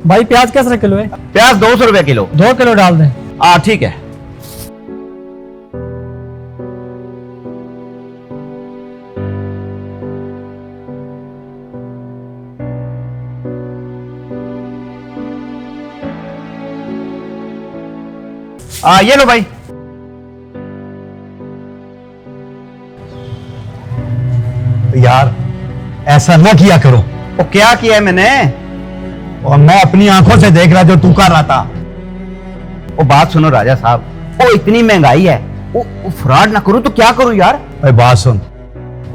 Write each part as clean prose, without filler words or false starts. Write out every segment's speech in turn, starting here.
भाई प्याज कैसे किलो है? प्याज 200 रुपए किलो। 2 किलो डाल दें। हाँ ठीक है। ये लो भाई। यार ऐसा ना किया करो। वो क्या किया है मैंने? और मैं अपनी आंखों से देख रहा जो तू कर रहा था। वो बात सुनो राजा साहब, वो इतनी महंगाई है, वो फ्रॉड ना करूं तो क्या करूं यार? ओए बात सुन,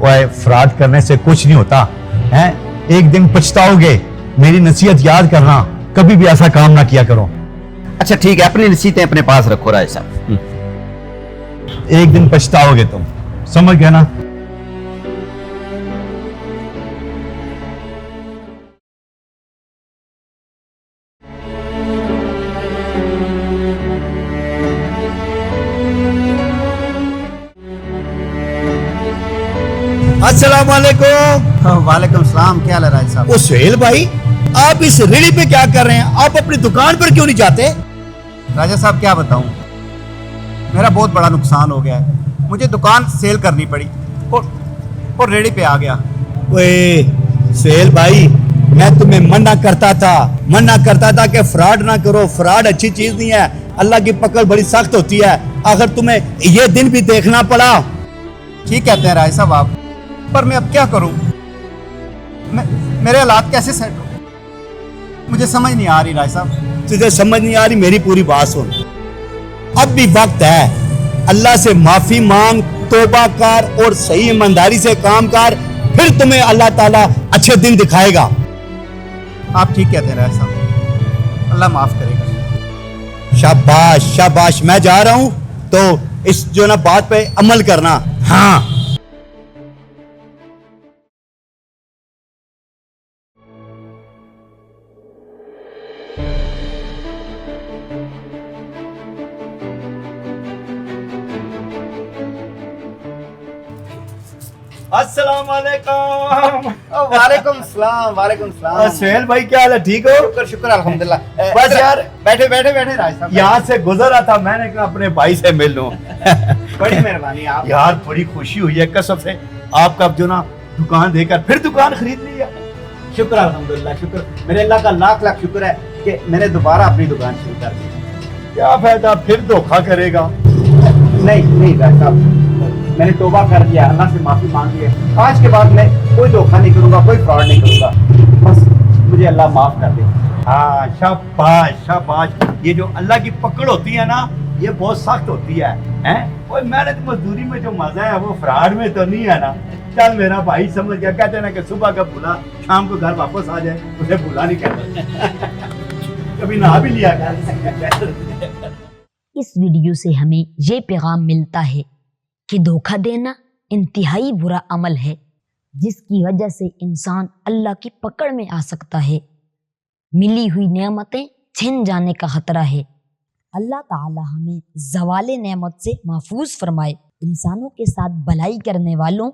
ओए फ्रॉड करने से कुछ नहीं होता है, एक दिन पछताओगे। मेरी नसीहत याद करना, कभी भी ऐसा काम ना किया करो। अच्छा ठीक है, अपनी रसीदें अपने पास रखो राजा साहब। एक दिन पछताओगे तुम, समझ गए ना? अस्सलाम वालेकुम। वालेकुम सलाम। क्या हाल है राजा साहब? ओ सुहेल भाई, आप इस रेड़ी पे क्या कर रहे हैं? आप अपनी दुकान पर क्यों नहीं जाते? राजा साहब क्या बताऊं, मेरा बहुत बड़ा नुकसान हो गया है। मुझे दुकान सेल करनी पड़ी और रेडी पे आ गया। ओए सुहेल भाई, मैं तुम्हें मना करता था कि फ्रॉड ना करो। फ्रॉड अच्छी चीज नहीं है, अल्लाह की पकड़ बड़ी सख्त होती है। अगर तुम्हें ये दिन भी देखना पड़ा। ठीक कहते हैं राजा साहब आप, पर मैं अब क्या करूं? मेरे हालात कैसे सेट हो, मुझे समझ नहीं आ रही राजा साहब। तुझे समझ नहीं आ रही? मेरी पूरी बात सुन। अब भी वक्त है, अल्लाह से माफी मांग, तौबा कर और सही ईमानदारी से काम कर, फिर तुम्हें अल्लाह ताला अच्छे दिन दिखाएगा। आप ठीक कहते हैं राजा साहब, अल्लाह माफ करेगा। शाबाश शाबाश। मैं जा रहा हूं, तो इस जो ना बात पे अमल करना। हाँ अस्सलाम वालेकुम। वालेकुम सलाम। वालेकुम सलाम। सुहेल भाई क्या हाल है? ठीक हो? शुक्र शुक्र अल्हम्दुलिल्लाह। बस यार बैठे राजा साहब। यहाँ से गुजर रहा था, मैंने कहा अपने भाई से मिल लूं। बड़ी मेहरबानी आप। यार बड़ी खुशी हुई है कसम से, आपका जो ना दुकान देकर फिर दुकान खरीद ली है। शुक्र अल्हम्दुलिल्लाह, शुक्र मेरे अल्लाह का लाख लाख शुक्र है कि मैंने दोबारा अपनी दुकान शुरू कर दी। क्या फायदा, फिर धोखा करेगा। नहीं राजा साहब, मैंने तौबा कर दिया, अल्लाह से माफी मांग ली है। आज के बाद मैं कोई धोखा नहीं करूंगा, कोई फ्रॉड नहीं करूंगा। बस मुझे अल्लाह माफ कर दे। हाँ शाबाश शाबाश। ये जो अल्लाह की पकड़ होती है ना, ये बहुत सख्त होती है, हैं? और मेहनत मजदूरी में जो मजा है वो फ्रॉड में तो नहीं है ना। चल मेरा भाई समझ गया, कहते हैं ना कि सुबह का भूला शाम को घर वापस आ जाए, उसे भूला नहीं कहते। कभी नहा भी लिया कर। इस वीडियो से हमें ये पैगाम मिलता है कि धोखा देना इंतहाई बुरा अमल है, जिसकी वजह से इंसान अल्लाह की पकड़ में आ सकता है। मिली हुई नेमतें छिन जाने का खतरा है। अल्लाह ताला हमें ज़वाले नेमत से महफूज फरमाए। इंसानों के साथ भलाई करने वालों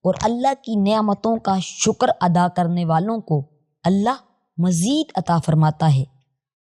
और अल्लाह की नेमतों का शुक्र अदा करने वालों को अल्लाह मज़ीद अता फरमाता है।